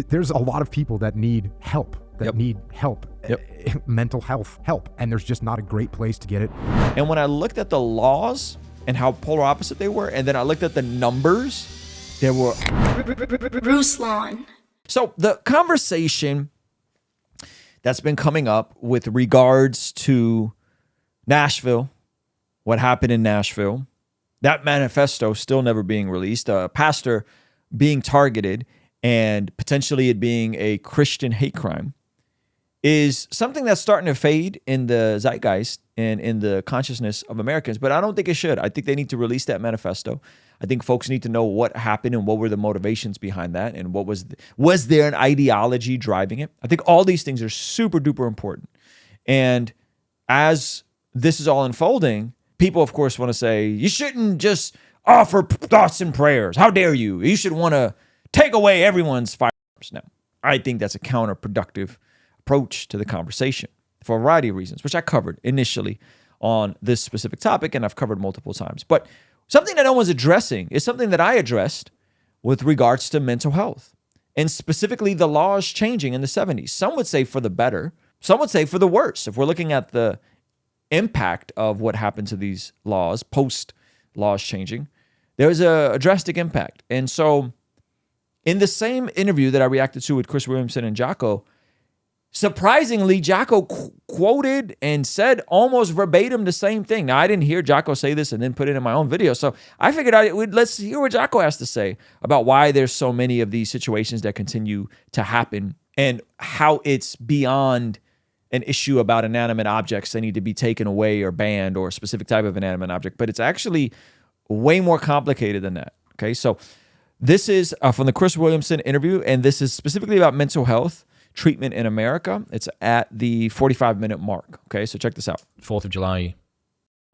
there's a lot of people that need help, mental health help, and there's just not a great place to get it. And when I looked at the laws and how polar opposite they were, and then I looked at the numbers, there were... Ruslan. So the conversation that's been coming up with regards to Nashville, what happened in Nashville, that manifesto still never being released, a pastor being targeted, and potentially it being a Christian hate crime, is something that's starting to fade in the zeitgeist and in the consciousness of Americans. But I don't think it should. I think they need to release that manifesto. I think folks need to know what happened and what were the motivations behind that, and what was there an ideology driving it? I think all these things are super duper important. And as this is all unfolding, people, of course, want to say, you shouldn't just offer thoughts and prayers. How dare you? You should want to take away everyone's firearms. Now, I think that's a counterproductive approach to the conversation for a variety of reasons, which I covered initially on this specific topic, and I've covered multiple times. But something that no one's addressing is something that I addressed with regards to mental health, and specifically the laws changing in the 70s. Some would say for the better. Some would say for the worse. If we're looking at the impact of what happened to these laws, post laws changing, there's a drastic impact. And so in the same interview that I reacted to with Chris Williamson and Jocko, surprisingly, Jocko quoted and said almost verbatim the same thing. Now, I didn't hear Jocko say this and then put it in my own video, so I figured let's hear what Jocko has to say about why there's so many of these situations that continue to happen and how it's beyond an issue about inanimate objects that need to be taken away or banned or a specific type of inanimate object, but it's actually way more complicated than that. Okay, so this is from the Chris Williamson interview, and this is specifically about mental health treatment in America. It's at the 45-minute mark. Okay, so check this out. 4th of July,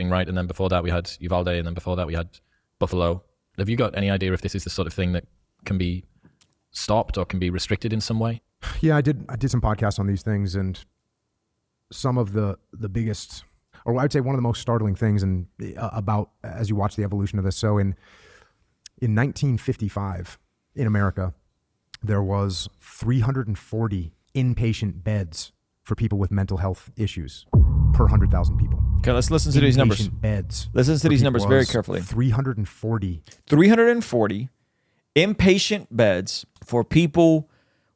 right? And then before that we had Uvalde, and then before that we had Buffalo. Have you got any idea if this is the sort of thing that can be stopped or can be restricted in some way? Yeah, I did some podcasts on these things, and some of the biggest, or I'd say one of the most startling things about as you watch the evolution of this. So in 1955 in America, there was 340 inpatient beds for people with mental health issues per 100,000 people. Okay, let's listen to these numbers. Beds. Listen to these numbers very carefully. 340 inpatient beds for people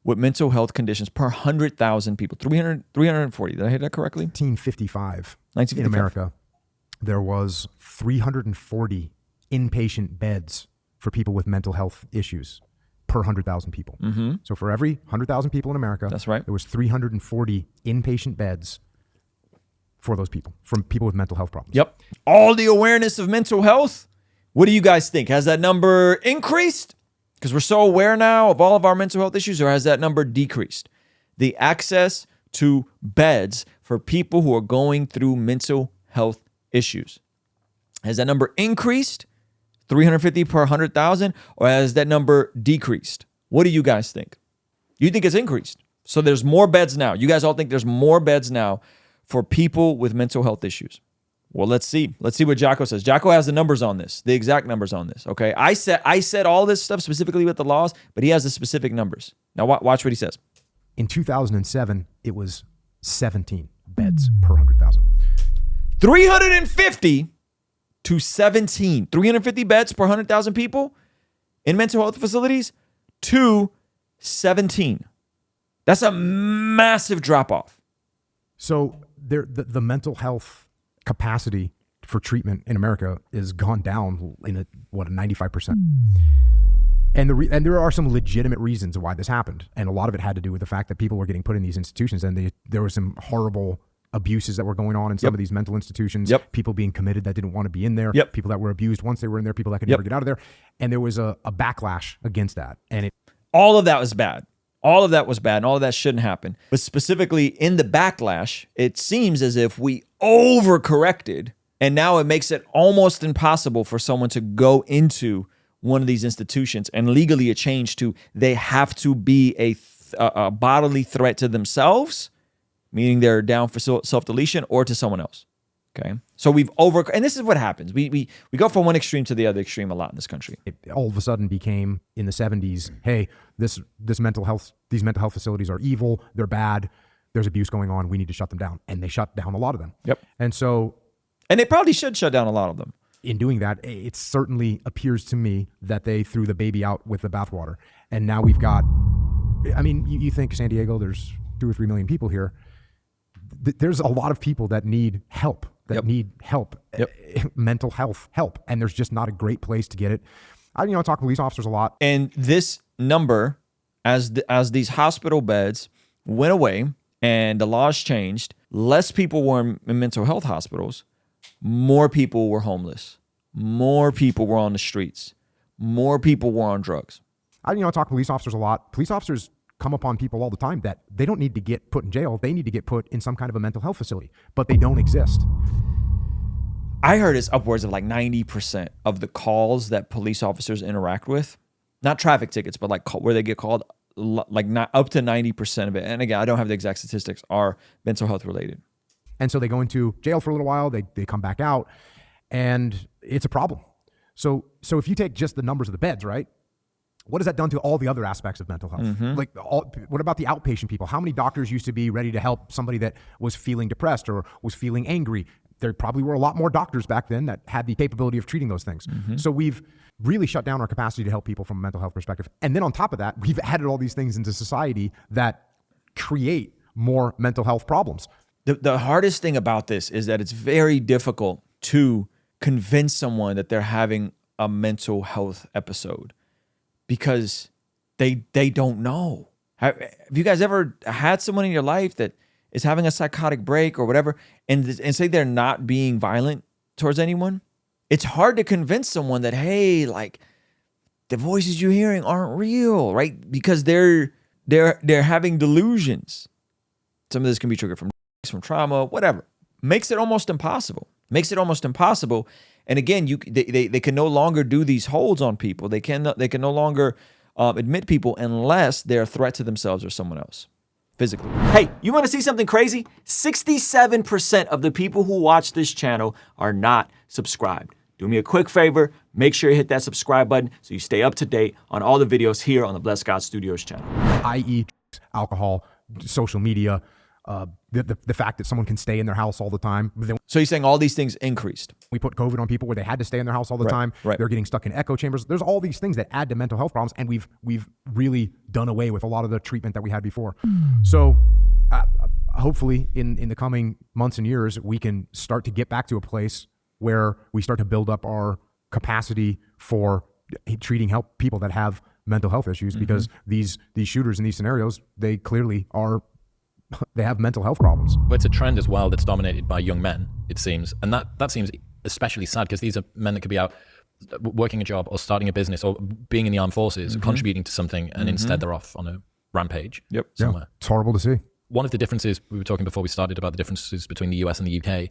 with mental health conditions per 100,000 people. 340. Did I hear that correctly? 1955 in America, there was 340 inpatient beds for people with mental health issues per 100,000 people. Mm-hmm. So for every 100,000 people in America, that's right, there was 340 inpatient beds for those people, from people with mental health problems. Yep. All the awareness of mental health. What do you guys think? Has that number increased because we're so aware now of all of our mental health issues, or has that number decreased? The access to beds for people who are going through mental health issues. Has that number increased? 350 per 100,000, or has that number decreased? What do you guys think? You think it's increased. So there's more beds now. You guys all think there's more beds now for people with mental health issues. Well, let's see. Let's see what Jocko says. Jocko has the numbers on this, the exact numbers on this, okay? I said all this stuff specifically with the laws, but he has the specific numbers. Now watch what he says. In 2007, it was 17 beds per 100,000. 350 to 17. 350 beds per 100,000 people in mental health facilities to 17. That's a massive drop-off. So the mental health capacity for treatment in America is gone down in a 95%. And there are some legitimate reasons why this happened. And a lot of it had to do with the fact that people were getting put in these institutions, and there were some horrible abuses that were going on in some of these mental institutions. People being committed that didn't want to be in there. People that were abused once they were in there. People that could never get out of there. And there was a backlash against that. And all of that was bad. All of that was bad, and all of that shouldn't happen. But specifically in the backlash, it seems as if we overcorrected, and now it makes it almost impossible for someone to go into one of these institutions, and legally a change to they have to be a bodily threat to themselves, meaning they're down for self-deletion, or to someone else. Okay. So and this is what happens. We go from one extreme to the other extreme a lot in this country. It all of a sudden became in the 70s, hey, these mental health facilities are evil, they're bad, there's abuse going on, we need to shut them down. And they shut down a lot of them. Yep. And they probably should shut down a lot of them. In doing that, it certainly appears to me that they threw the baby out with the bathwater. And now we've got, I mean, you think San Diego, there's 2 or 3 million people here. There's a lot of people that need help, mental health help. And there's just not a great place to get it. I talk to police officers a lot. And this number, as these hospital beds went away and the laws changed, less people were in mental health hospitals, more people were homeless, more people were on the streets, more people were on drugs. I talk to police officers a lot. Police officers come upon people all the time that they don't need to get put in jail. They need to get put in some kind of a mental health facility, but they don't exist. I heard it's upwards of like 90% of the calls that police officers interact with, not traffic tickets, but like where they get called, like not up to 90% of it. And again, I don't have the exact statistics, are mental health related. And so they go into jail for a little while, they come back out, and it's a problem. So if you take just the numbers of the beds, right? What has that done to all the other aspects of mental health? Mm-hmm. What about the outpatient people? How many doctors used to be ready to help somebody that was feeling depressed or was feeling angry? There probably were a lot more doctors back then that had the capability of treating those things. Mm-hmm. So we've really shut down our capacity to help people from a mental health perspective. And then on top of that, we've added all these things into society that create more mental health problems. The hardest thing about this is that it's very difficult to convince someone that they're having a mental health episode because they don't know. Have you guys ever had someone in your life that is having a psychotic break or whatever and say they're not being violent towards anyone? It's hard to convince someone that, hey, like the voices you're hearing aren't real, right? Because they're having delusions. Some of this can be triggered from trauma, whatever. Makes it almost impossible. And again, they can no longer do these holds on people. They can no longer admit people unless they're a threat to themselves or someone else physically. Hey, you want to see something crazy? 67% of the people who watch this channel are not subscribed. Do me a quick favor, make sure you hit that subscribe button so you stay up to date on all the videos here on the Blessed God Studios channel. I.e. alcohol, social media, the fact that someone can stay in their house all the time. So you're saying all these things increased? We put COVID on people where they had to stay in their house all the time. Right. They're getting stuck in echo chambers. There's all these things that add to mental health problems, and we've really done away with a lot of the treatment that we had before. So hopefully in the coming months and years, we can start to get back to a place where we start to build up our capacity for treating people that have mental health issues, because these shooters in these scenarios, they clearly they have mental health problems. But it's a trend as well that's dominated by young men, it seems. And that seems especially sad, because these are men that could be out working a job or starting a business or being in the armed forces, contributing to something, and instead they're off on a rampage somewhere. Yeah, it's horrible to see. One of the differences, we were talking before we started about the differences between the US and the UK.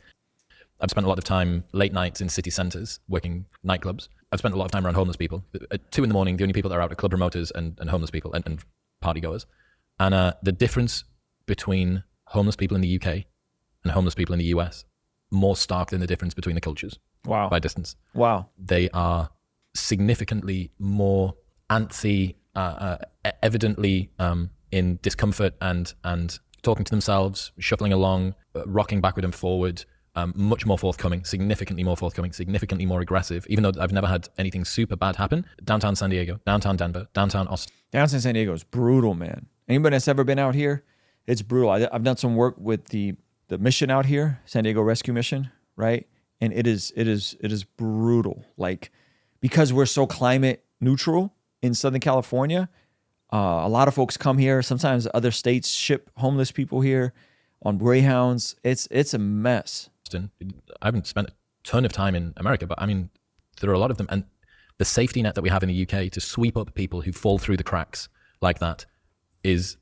I've spent a lot of time late nights in city centres working nightclubs. I've spent a lot of time around homeless people. At 2 a.m, the only people that are out are club promoters and homeless people and party goers. And the difference between homeless people in the UK and homeless people in the US, more stark than the difference between the cultures. Wow. By distance. Wow. They are significantly more antsy, evidently in discomfort and talking to themselves, shuffling along, rocking backward and forward, much more forthcoming, significantly more aggressive, even though I've never had anything super bad happen. Downtown San Diego, downtown Denver, downtown Austin. Downtown San Diego is brutal, man. Anybody that's ever been out here, it's brutal. I've done some work with the mission out here, San Diego Rescue Mission, right? And it is brutal. Like, because we're so climate neutral in Southern California, a lot of folks come here. Sometimes other states ship homeless people here on Greyhounds. It's a mess. I haven't spent a ton of time in America, but I mean, there are a lot of them. And the safety net that we have in the UK to sweep up people who fall through the cracks like that is...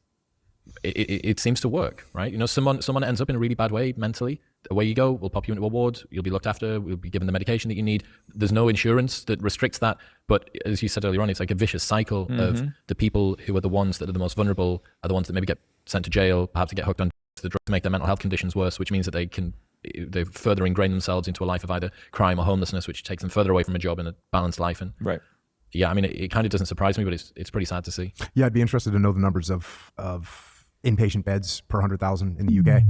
It seems to work, right? You know, someone ends up in a really bad way mentally. Away you go. We'll pop you into a ward. You'll be looked after. We'll be given the medication that you need. There's no insurance that restricts that. But as you said earlier on, it's like a vicious cycle of the people who are the ones that are the most vulnerable are the ones that maybe get sent to jail, perhaps to get hooked on the drugs to make their mental health conditions worse, which means that they can they've further ingrained themselves into a life of either crime or homelessness, which takes them further away from a job and a balanced life. And Right. yeah, I mean, it kind of doesn't surprise me, but it's pretty sad to see. Yeah, I'd be interested to know the numbers of inpatient beds per 100,000 in the UK.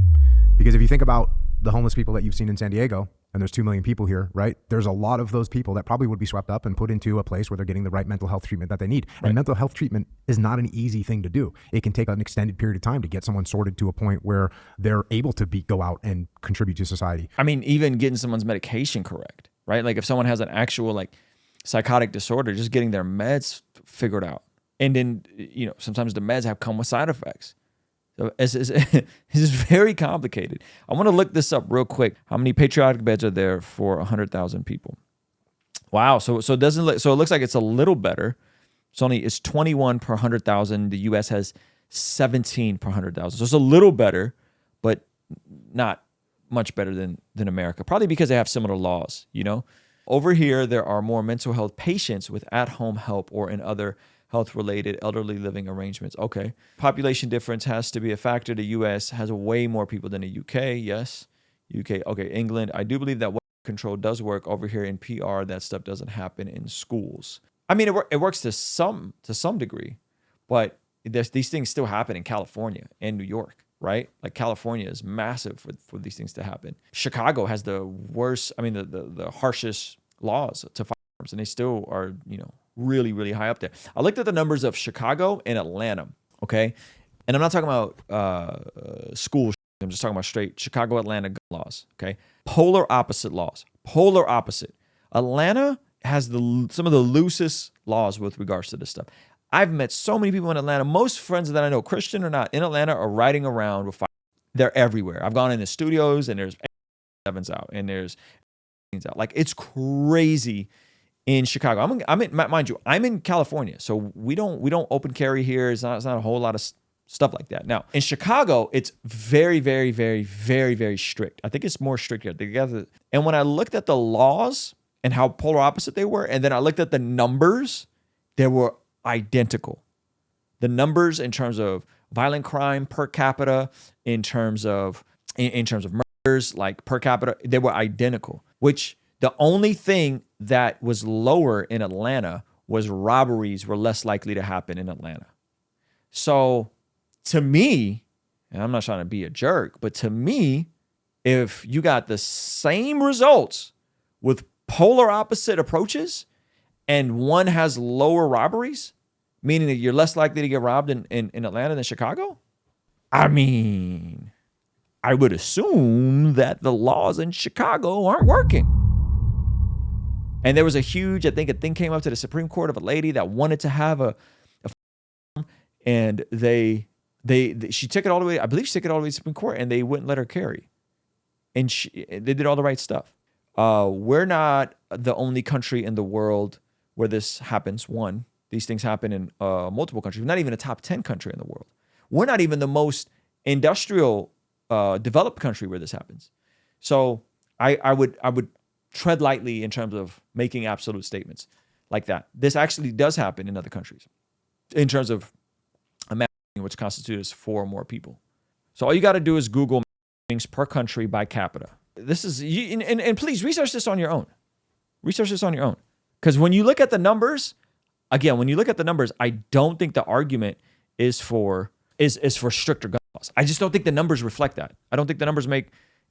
Because if you think about the homeless people that you've seen in San Diego, and there's 2 million people here, right? There's a lot of those people that probably would be swept up and put into a place where they're getting the right mental health treatment that they need. Right. And mental health treatment is not an easy thing to do. It can take an extended period of time to get someone sorted to a point where they're able to go out and contribute to society. I mean, even getting someone's medication correct, right? Like if someone has an actual like psychotic disorder, just getting their meds figured out. And then, you know, sometimes the meds have come with side effects. So it's very complicated. I want to look this up real quick. How many patriotic beds are there for 100,000 people? Wow. So it doesn't look, so it looks like it's a little better. It's 21 per 100,000. The US has 17 per 100,000. So it's a little better, but not much better than America. Probably because they have similar laws, you know? Over here, there are more mental health patients with at-home help or in other health-related elderly living arrangements. Okay. Population difference has to be a factor. The U.S. has way more people than the U.K. Yes. U.K. Okay. England. I do believe that control does work. Over here in PR, that stuff doesn't happen in schools. I mean, it works to some degree, but these things still happen in California and New York, right? Like California is massive for these things to happen. Chicago has the worst, I mean, the harshest laws to firearms, and they still are, you know, really, really high up there. I looked at the numbers of Chicago and Atlanta, okay? And I'm not talking about school. I'm just talking about straight Chicago, Atlanta gun laws, okay? Polar opposite laws. Polar opposite. Atlanta has some of the loosest laws with regards to this stuff. I've met so many people in Atlanta. Most friends that I know, Christian or not, in Atlanta are riding around with fire. They're everywhere. I've gone in the studios and there's 7s out and there's out. Like it's crazy. In Chicago, I'm in, mind you, I'm in California, so we don't open carry here. It's not a whole lot of stuff like that. Now in Chicago, it's very, very, very, very, very strict. I think it's more strict here. And when I looked at the laws and how polar opposite they were, and then I looked at the numbers, they were identical. The numbers in terms of violent crime per capita, in terms of murders, like per capita, they were identical. Which the only thing that was lower in Atlanta was robberies were less likely to happen in Atlanta. So to me, and I'm not trying to be a jerk, but to me, if you got the same results with polar opposite approaches and one has lower robberies, meaning that you're less likely to get robbed in Atlanta than Chicago, I mean, I would assume that the laws in Chicago aren't working. And there was a huge, I think a thing came up to the Supreme Court of a lady that wanted to have a and she took it all the way, I believe she took it all the way to the Supreme Court, and they wouldn't let her carry. And they did all the right stuff. We're not the only country in the world where this happens. One, these things happen in multiple countries. We're not even a top 10 country in the world. We're not even the most industrial developed country where this happens. So I would tread lightly in terms of making absolute statements like that. This actually does happen in other countries in terms of a mass which constitutes 4 or more people. So all you got to do is Google things per country by capita. This is, and please research this on your own. Research this on your own. Because when you look at the numbers, again, I don't think the argument is for stricter gun laws. I just don't think the numbers reflect that. I don't think the numbers make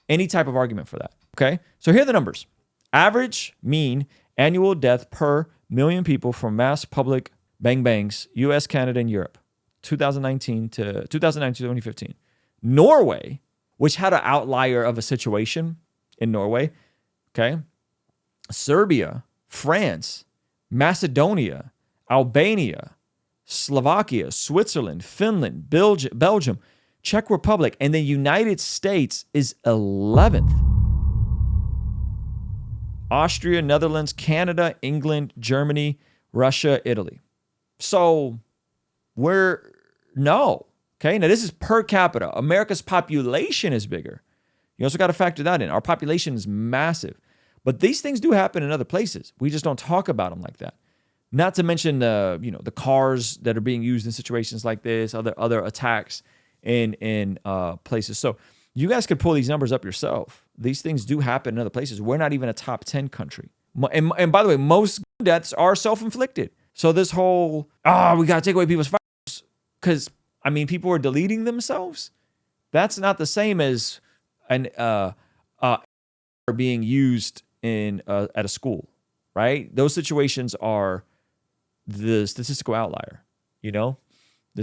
any type of argument for that. Okay? So here are the numbers. Average mean annual death per million people from mass public bang-bangs, US, Canada, and Europe, 2019 to 2015. Norway, which had an outlier of a situation in Norway, okay? Serbia, France, Macedonia, Albania, Slovakia, Switzerland, Finland, Belgium, Czech Republic, and the United States is 11th. Austria, Netherlands, Canada, England, Germany, Russia, Italy. So no. Okay, now this is per capita. America's population is bigger. You also got to factor that in. Our population is massive. But these things do happen in other places. We just don't talk about them like that. Not to mention the cars that are being used in situations like this, other attacks in places. So you guys could pull these numbers up yourself. these things do happen in other places. We're not even a top 10 country. And by the way, most gun deaths are self-inflicted. So this whole, we got to take away people's firearms because, I mean, people are deleting themselves. That's not the same as an being used in at a school, right? Those situations are the statistical outlier, the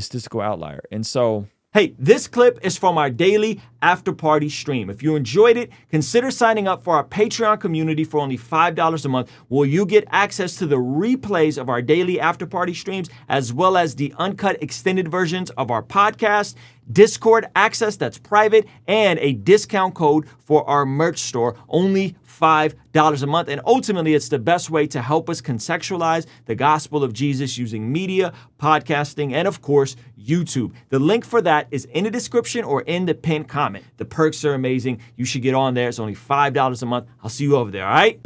statistical outlier. And so, hey, this clip is from our daily after party stream. If you enjoyed it, consider signing up for our Patreon community for only $5 a month, where you get access to the replays of our daily after party streams, as well as the uncut extended versions of our podcast, Discord access that's private, and a discount code for our merch store, only $5 a month. And ultimately, it's the best way to help us contextualize the gospel of Jesus using media, podcasting, and of course, YouTube. The link for that is in the description or in the pinned comment. The perks are amazing. You should get on there. It's only $5 a month. I'll see you over there, all right?